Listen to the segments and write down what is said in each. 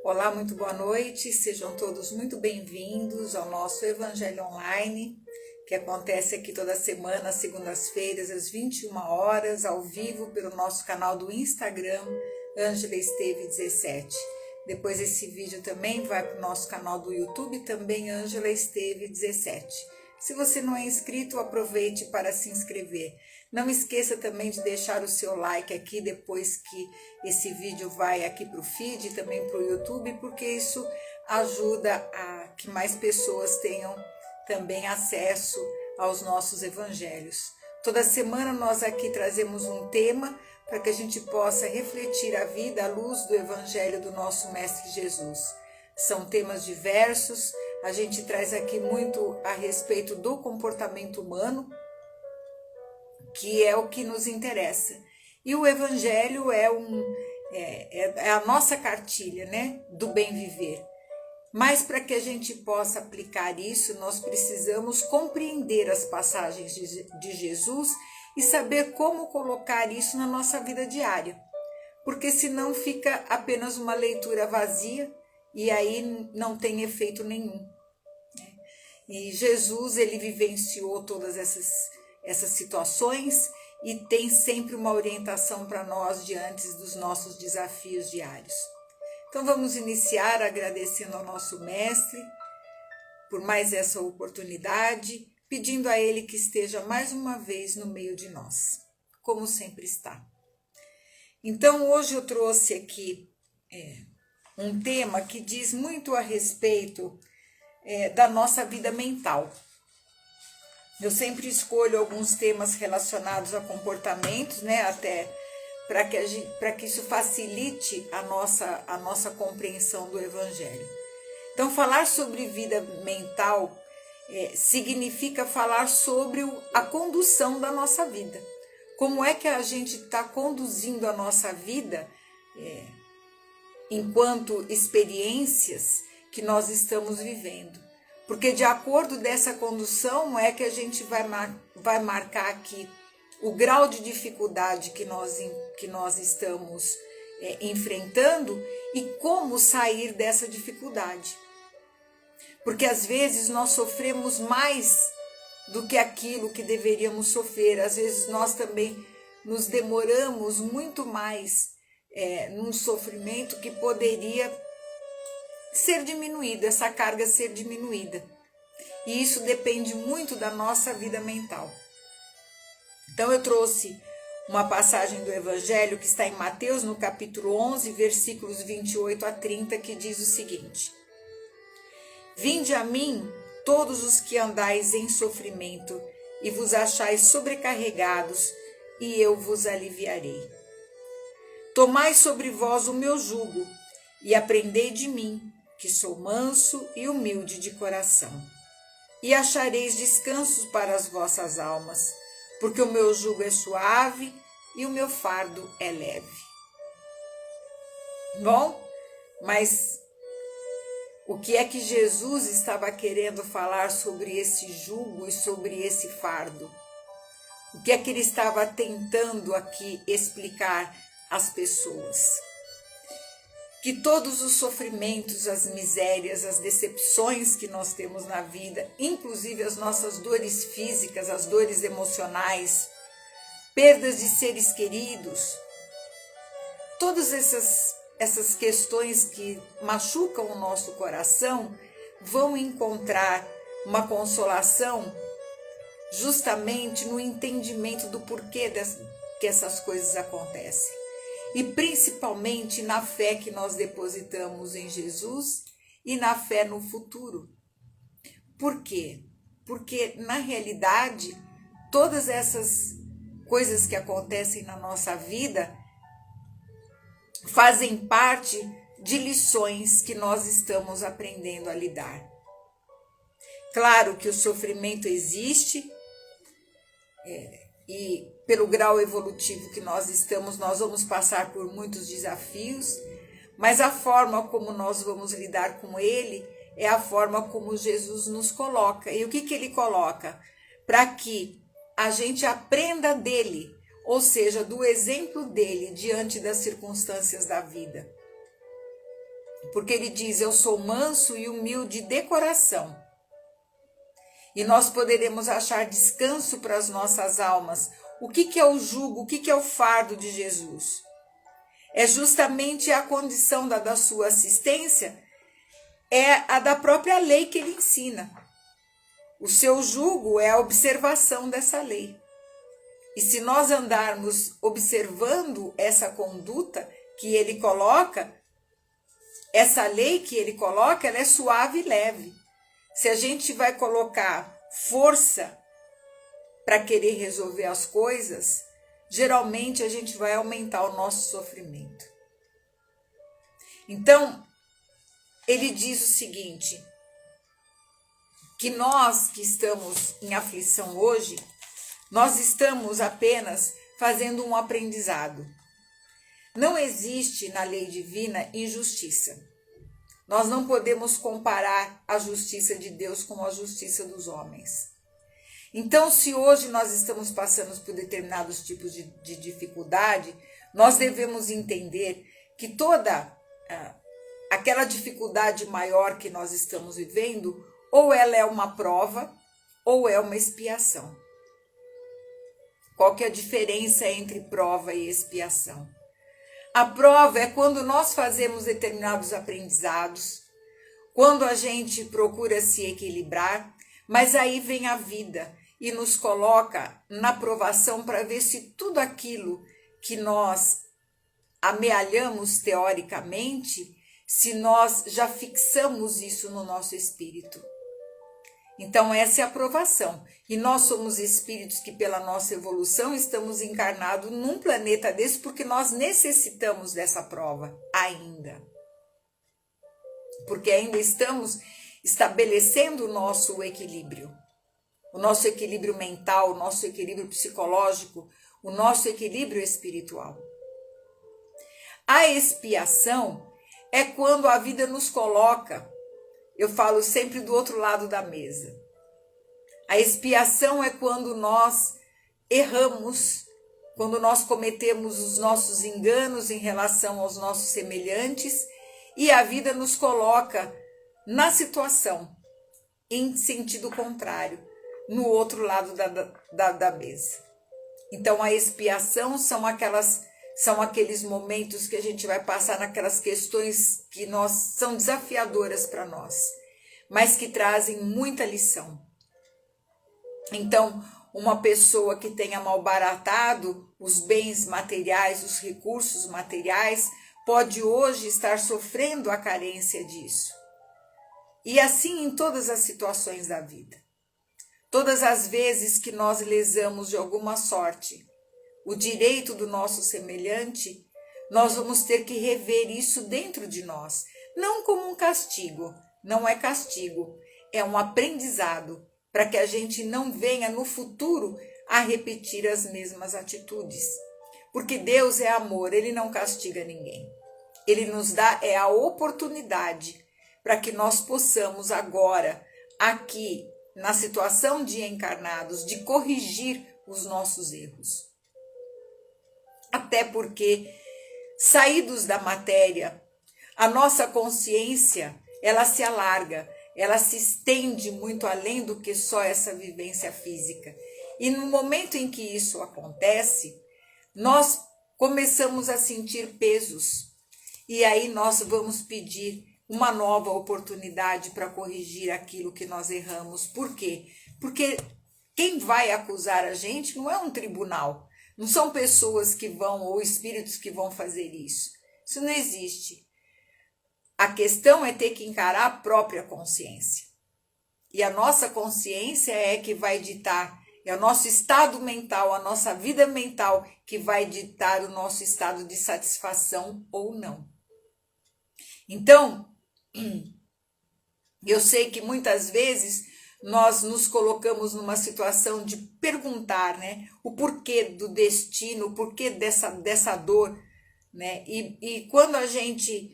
Olá, muito boa noite, sejam todos muito bem-vindos ao nosso Evangelho Online, que acontece aqui toda semana, às segundas-feiras, às 21 horas, ao vivo, pelo nosso canal do Instagram, Ângela Esteve 17. Depois esse vídeo também vai para o nosso canal do YouTube, também Ângela Esteve 17. Se você não é inscrito, aproveite para se inscrever. Não esqueça também de deixar o seu like aqui depois que esse vídeo vai aqui para o feed e também para o YouTube, porque isso ajuda a que mais pessoas tenham também acesso aos nossos evangelhos. Toda semana nós aqui trazemos um tema para que a gente possa refletir a vida à luz do evangelho do nosso Mestre Jesus. São temas diversos, a gente traz aqui muito a respeito do comportamento humano, que é o que nos interessa. E o Evangelho é a nossa cartilha, né, do bem viver. Mas para que a gente possa aplicar isso, nós precisamos compreender as passagens de Jesus e saber como colocar isso na nossa vida diária. Porque senão fica apenas uma leitura vazia e aí não tem efeito nenhum. E Jesus, ele vivenciou todas essas situações e tem sempre uma orientação para nós diante dos nossos desafios diários. Então vamos iniciar agradecendo ao nosso Mestre por mais essa oportunidade, pedindo a Ele que esteja mais uma vez no meio de nós, como sempre está. Então hoje eu trouxe aqui um tema que diz muito a respeito da nossa vida mental. Eu sempre escolho alguns temas relacionados a comportamentos, né, até para que isso facilite a nossa compreensão do Evangelho. Então, falar sobre vida mental significa falar sobre a condução da nossa vida. Como é que a gente está conduzindo a nossa vida enquanto experiências que nós estamos vivendo. Porque de acordo dessa condução é que a gente vai marcar aqui o grau de dificuldade que nós estamos enfrentando e como sair dessa dificuldade. Porque às vezes nós sofremos mais do que aquilo que deveríamos sofrer. Às vezes nós também nos demoramos muito mais num sofrimento que poderia ser diminuída, essa carga ser diminuída. E isso depende muito da nossa vida mental. Então eu trouxe uma passagem do Evangelho que está em Mateus, no capítulo 11, versículos 28 a 30, que diz o seguinte: Vinde a mim, todos os que andais em sofrimento, e vos achais sobrecarregados, e eu vos aliviarei. Tomai sobre vós o meu jugo, e aprendei de mim, que sou manso e humilde de coração, e achareis descanso para as vossas almas, porque o meu jugo é suave e o meu fardo é leve. Bom, mas o que é que Jesus estava querendo falar sobre esse jugo e sobre esse fardo? O que é que ele estava tentando aqui explicar às pessoas? Que todos os sofrimentos, as misérias, as decepções que nós temos na vida, inclusive as nossas dores físicas, as dores emocionais, perdas de seres queridos, todas essas questões que machucam o nosso coração vão encontrar uma consolação justamente no entendimento do porquê que essas coisas acontecem. E principalmente na fé que nós depositamos em Jesus e na fé no futuro. Por quê? Porque, na realidade, todas essas coisas que acontecem na nossa vida fazem parte de lições que nós estamos aprendendo a lidar. Claro que o sofrimento existe, e pelo grau evolutivo que nós estamos, nós vamos passar por muitos desafios, mas a forma como nós vamos lidar com ele é a forma como Jesus nos coloca. E o que ele coloca? Para que a gente aprenda dele, ou seja, do exemplo dele diante das circunstâncias da vida. Porque ele diz, eu sou manso e humilde de coração. E nós poderemos achar descanso para as nossas almas. O que é o jugo? O que é o fardo de Jesus? É justamente a condição da sua assistência, é a da própria lei que ele ensina. O seu jugo é a observação dessa lei. E se nós andarmos observando essa conduta que ele coloca, essa lei que ele coloca, ela é suave e leve. Se a gente vai colocar força para querer resolver as coisas, geralmente a gente vai aumentar o nosso sofrimento. Então, ele diz o seguinte, que nós que estamos em aflição hoje, nós estamos apenas fazendo um aprendizado. Não existe na lei divina injustiça. Nós não podemos comparar a justiça de Deus com a justiça dos homens. Então, se hoje nós estamos passando por determinados tipos de dificuldade, nós devemos entender que toda aquela dificuldade maior que nós estamos vivendo, ou ela é uma prova, ou é uma expiação. Qual que é a diferença entre prova e expiação? A prova é quando nós fazemos determinados aprendizados, quando a gente procura se equilibrar, mas aí vem a vida e nos coloca na provação para ver se tudo aquilo que nós amealhamos teoricamente, se nós já fixamos isso no nosso espírito. Então essa é a provação. E nós somos espíritos que pela nossa evolução estamos encarnados num planeta desse porque nós necessitamos dessa prova ainda. Porque ainda estamos estabelecendo o nosso equilíbrio. O nosso equilíbrio mental, o nosso equilíbrio psicológico, o nosso equilíbrio espiritual. A expiação é quando a vida nos coloca, eu falo sempre do outro lado da mesa. A expiação é quando nós erramos, quando nós cometemos os nossos enganos em relação aos nossos semelhantes e a vida nos coloca na situação, em sentido contrário, no outro lado da mesa. Então a expiação são aqueles momentos que a gente vai passar naquelas questões que são desafiadoras para nós, mas que trazem muita lição. Então, uma pessoa que tenha malbaratado os bens materiais, os recursos materiais, pode hoje estar sofrendo a carência disso. E assim em todas as situações da vida. Todas as vezes que nós lesamos de alguma sorte o direito do nosso semelhante, nós vamos ter que rever isso dentro de nós. Não como um castigo, não é castigo, é um aprendizado para que a gente não venha no futuro a repetir as mesmas atitudes. Porque Deus é amor, Ele não castiga ninguém. Ele nos dá a oportunidade para que nós possamos agora, aqui, na situação de encarnados, de corrigir os nossos erros. Até porque, saídos da matéria, a nossa consciência, ela se alarga, ela se estende muito além do que só essa vivência física. E no momento em que isso acontece, nós começamos a sentir pesos. E aí nós vamos pedir uma nova oportunidade para corrigir aquilo que nós erramos. Por quê? Porque quem vai acusar a gente não é um tribunal. Não são pessoas que vão, ou espíritos que vão fazer isso. Isso não existe. A questão é ter que encarar a própria consciência. E a nossa consciência é que vai ditar, é o nosso estado mental, a nossa vida mental que vai ditar o nosso estado de satisfação ou não. Então, eu sei que muitas vezes nós nos colocamos numa situação de perguntar, né, o porquê do destino, o porquê dessa dor, né? E quando a gente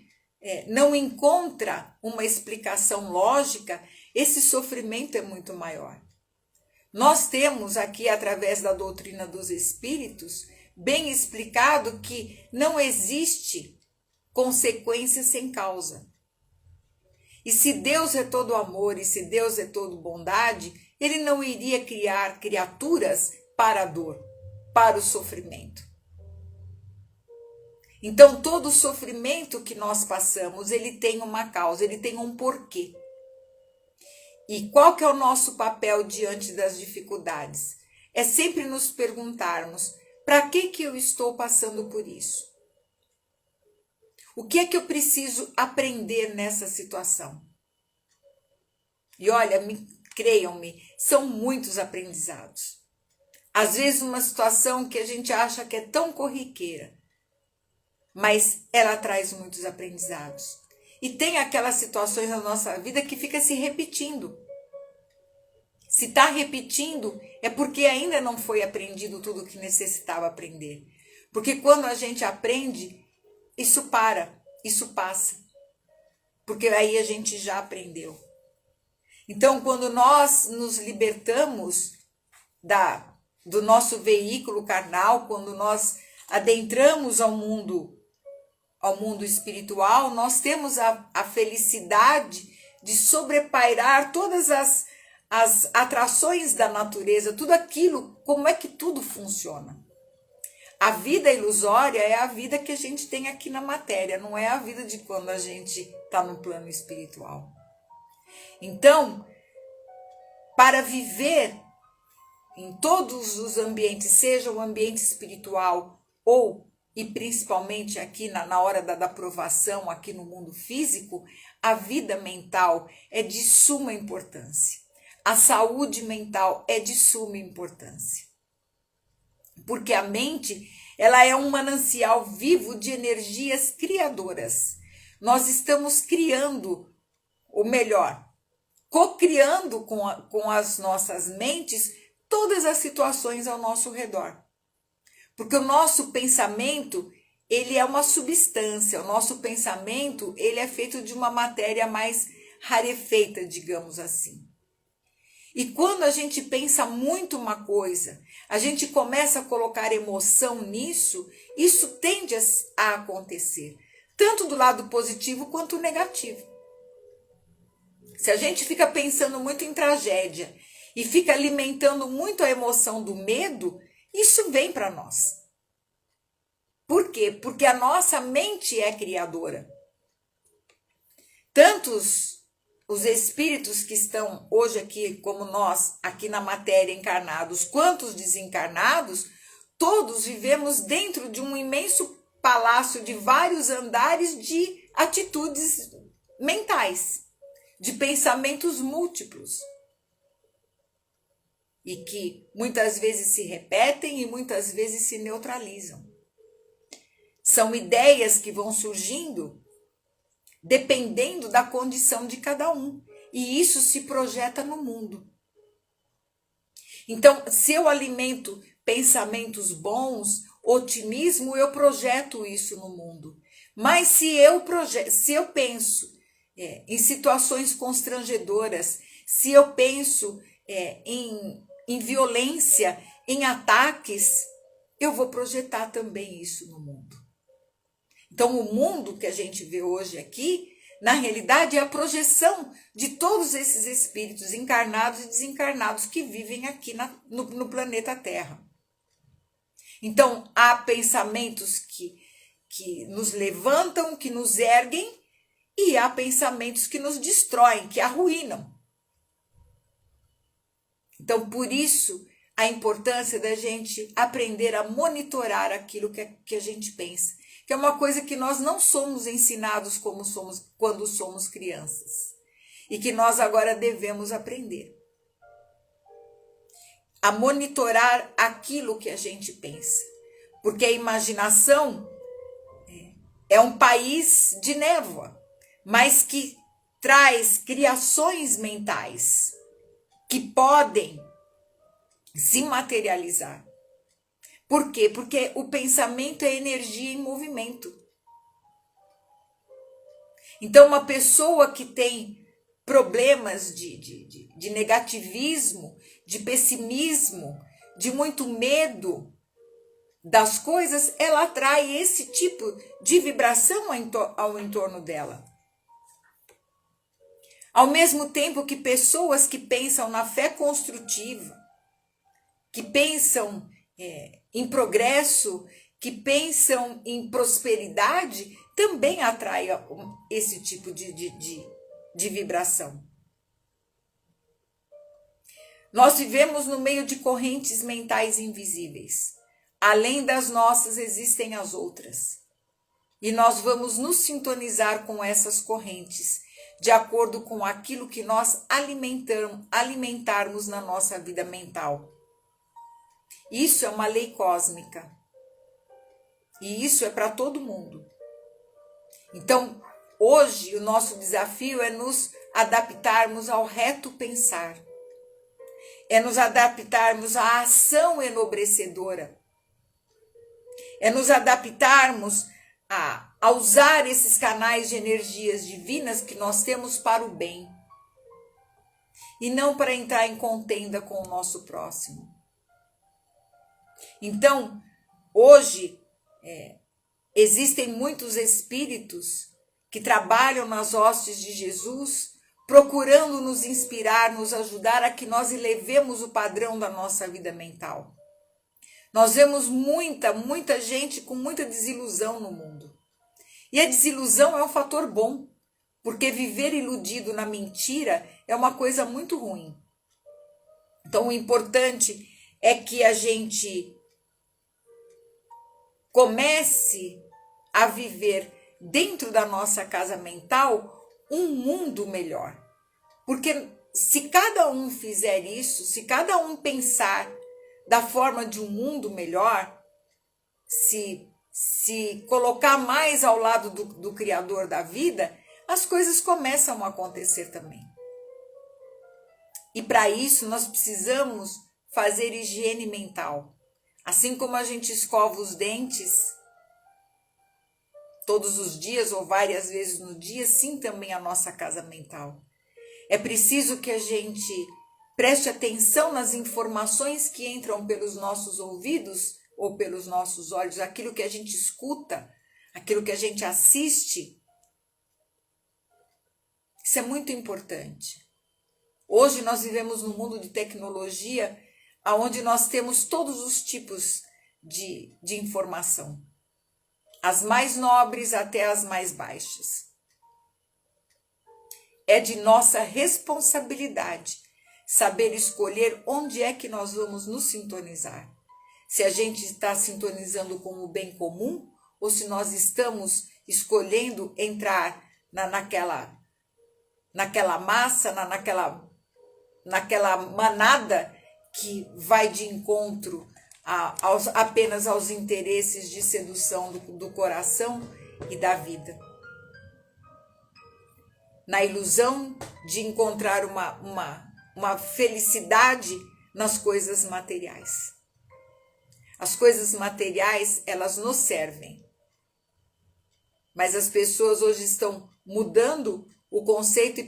não encontra uma explicação lógica, esse sofrimento é muito maior. Nós temos aqui, através da doutrina dos espíritos, bem explicado que não existe consequência sem causa. E se Deus é todo amor e se Deus é todo bondade, ele não iria criar criaturas para a dor, para o sofrimento. Então, todo sofrimento que nós passamos, ele tem uma causa, ele tem um porquê. E qual que é o nosso papel diante das dificuldades? É sempre nos perguntarmos, para que eu estou passando por isso? O que é que eu preciso aprender nessa situação? E olha, creiam-me, são muitos aprendizados. Às vezes uma situação que a gente acha que é tão corriqueira, mas ela traz muitos aprendizados. E tem aquelas situações na nossa vida que fica se repetindo. Se está repetindo, é porque ainda não foi aprendido tudo o que necessitava aprender. Porque quando a gente aprende, isso passa. Porque aí a gente já aprendeu. Então, quando nós nos libertamos do nosso veículo carnal, quando nós adentramos ao mundo espiritual, nós temos a felicidade de sobrepairar todas as atrações da natureza, tudo aquilo, como é que tudo funciona. A vida ilusória é a vida que a gente tem aqui na matéria, não é a vida de quando a gente está no plano espiritual. Então, para viver em todos os ambientes, seja o ambiente espiritual e principalmente aqui na hora da provação, aqui no mundo físico, a vida mental é de suma importância. A saúde mental é de suma importância. Porque a mente, ela é um manancial vivo de energias criadoras. Nós estamos criando, ou melhor, co-criando com as nossas mentes todas as situações ao nosso redor. Porque o nosso pensamento, ele é uma substância, o nosso pensamento, ele é feito de uma matéria mais rarefeita, digamos assim. E quando a gente pensa muito uma coisa, a gente começa a colocar emoção nisso, isso tende a acontecer, tanto do lado positivo quanto negativo. Se a gente fica pensando muito em tragédia e fica alimentando muito a emoção do medo, isso vem para nós. Por quê? Porque a nossa mente é criadora. Tantos os espíritos que estão hoje aqui, como nós, aqui na matéria encarnados, quanto os desencarnados, todos vivemos dentro de um imenso palácio de vários andares de atitudes mentais, de pensamentos múltiplos. E que muitas vezes se repetem e muitas vezes se neutralizam. São ideias que vão surgindo dependendo da condição de cada um. E isso se projeta no mundo. Então, se eu alimento pensamentos bons, otimismo, eu projeto isso no mundo. Mas se eu penso em situações constrangedoras, se eu penso em violência, em ataques, eu vou projetar também isso no mundo. Então, o mundo que a gente vê hoje aqui, na realidade, é a projeção de todos esses espíritos encarnados e desencarnados que vivem aqui no planeta Terra. Então, há pensamentos que nos levantam, que nos erguem, e há pensamentos que nos destroem, que arruinam. Então, por isso, a importância da gente aprender a monitorar aquilo que a gente pensa. Que é uma coisa que nós não somos ensinados quando somos crianças. E que nós agora devemos aprender. A monitorar aquilo que a gente pensa. Porque a imaginação é um país de névoa, mas que traz criações mentais que podem se materializar. Por quê? Porque o pensamento é energia em movimento. Então, uma pessoa que tem problemas de negativismo, de pessimismo, de muito medo das coisas, ela atrai esse tipo de vibração ao entorno dela. Ao mesmo tempo que pessoas que pensam na fé construtiva, que pensam em progresso, que pensam em prosperidade, também atraem esse tipo de vibração. Nós vivemos no meio de correntes mentais invisíveis. Além das nossas, existem as outras. E nós vamos nos sintonizar com essas correntes, de acordo com aquilo que nós alimentarmos na nossa vida mental. Isso é uma lei cósmica. E isso é para todo mundo. Então, hoje, o nosso desafio é nos adaptarmos ao reto pensar. É nos adaptarmos à ação enobrecedora. É nos adaptarmos a usar esses canais de energias divinas que nós temos para o bem. E não para entrar em contenda com o nosso próximo. Então, hoje, existem muitos espíritos que trabalham nas hostes de Jesus, procurando nos inspirar, nos ajudar a que nós elevemos o padrão da nossa vida mental. Nós vemos muita gente com muita desilusão no mundo. E a desilusão é um fator bom, porque viver iludido na mentira é uma coisa muito ruim. Então, o importante é que a gente comece a viver dentro da nossa casa mental um mundo melhor. Porque se cada um fizer isso, se cada um pensar da forma de um mundo melhor, se colocar mais ao lado do Criador da vida, as coisas começam a acontecer também. E para isso nós precisamos fazer higiene mental. Assim como a gente escova os dentes todos os dias ou várias vezes no dia, sim também a nossa casa mental. É preciso que a gente preste atenção nas informações que entram pelos nossos ouvidos ou pelos nossos olhos, aquilo que a gente escuta, aquilo que a gente assiste. Isso é muito importante. Hoje nós vivemos num mundo de tecnologia, onde nós temos todos os tipos de informação. As mais nobres até as mais baixas. É de nossa responsabilidade saber escolher onde é que nós vamos nos sintonizar. Se a gente está sintonizando com o bem comum ou se nós estamos escolhendo entrar naquela massa, naquela manada que vai de encontro apenas aos interesses de sedução do coração e da vida. Na ilusão de encontrar uma felicidade nas coisas materiais. As coisas materiais, elas nos servem. Mas as pessoas hoje estão mudando o conceito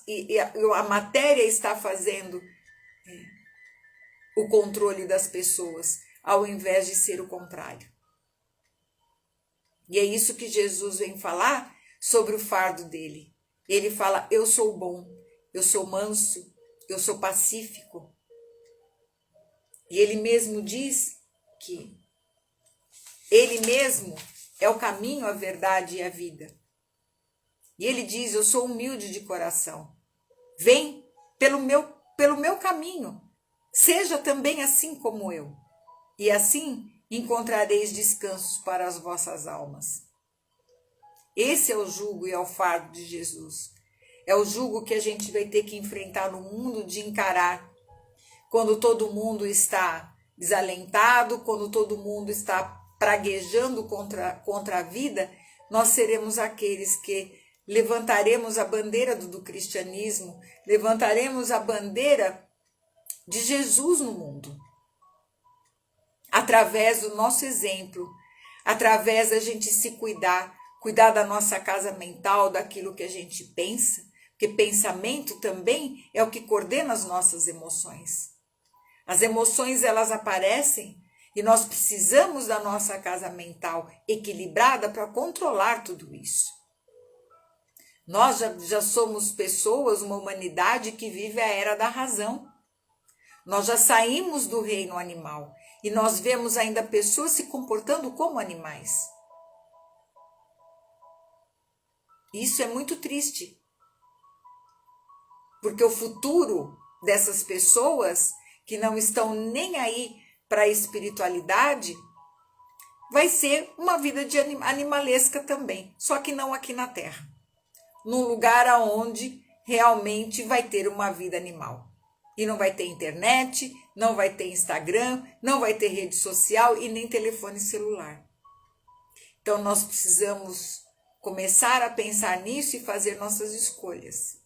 e a matéria está fazendo o controle das pessoas, ao invés de ser o contrário. E é isso que Jesus vem falar sobre o fardo dele. Ele fala, eu sou bom, eu sou manso, eu sou pacífico. E ele mesmo diz que ele mesmo é o caminho, a verdade e a vida. E ele diz, eu sou humilde de coração. Vem pelo meu caminho. Seja também assim como eu. E assim encontrareis descansos para as vossas almas. Esse é o jugo e é o fardo de Jesus. É o jugo que a gente vai ter que enfrentar no mundo, de encarar. Quando todo mundo está desalentado, quando todo mundo está praguejando contra a vida, nós seremos aqueles que levantaremos a bandeira do cristianismo, levantaremos a bandeira de Jesus no mundo. Através do nosso exemplo, através da gente se cuidar da nossa casa mental, daquilo que a gente pensa, porque pensamento também é o que coordena as nossas emoções. As emoções, elas aparecem e nós precisamos da nossa casa mental equilibrada para controlar tudo isso. Nós já somos pessoas, uma humanidade que vive a era da razão. Nós já saímos do reino animal e nós vemos ainda pessoas se comportando como animais. Isso é muito triste, porque o futuro dessas pessoas que não estão nem aí para a espiritualidade vai ser uma vida de animalesca também, só que não aqui na Terra, num lugar aonde realmente vai ter uma vida animal. E não vai ter internet, não vai ter Instagram, não vai ter rede social e nem telefone celular. Então nós precisamos começar a pensar nisso e fazer nossas escolhas.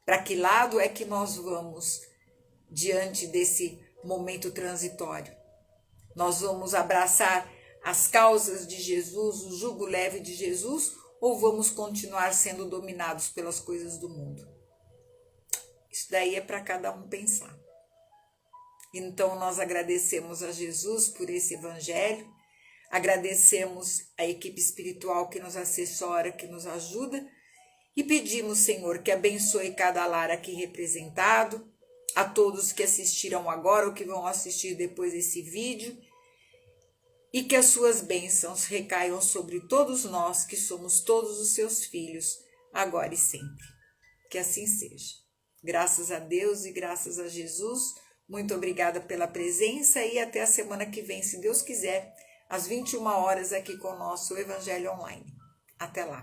Para que lado é que nós vamos diante desse momento transitório? Nós vamos abraçar as causas de Jesus, o jugo leve de Jesus, ou vamos continuar sendo dominados pelas coisas do mundo? Isso daí é para cada um pensar. Então nós agradecemos a Jesus por esse evangelho, agradecemos a equipe espiritual que nos assessora, que nos ajuda, e pedimos, Senhor, que abençoe cada lar aqui representado, a todos que assistiram agora ou que vão assistir depois desse vídeo, e que as suas bênçãos recaiam sobre todos nós, que somos todos os seus filhos, agora e sempre. Que assim seja. Graças a Deus e graças a Jesus, muito obrigada pela presença e até a semana que vem, se Deus quiser, às 21 horas aqui com o nosso Evangelho Online. Até lá.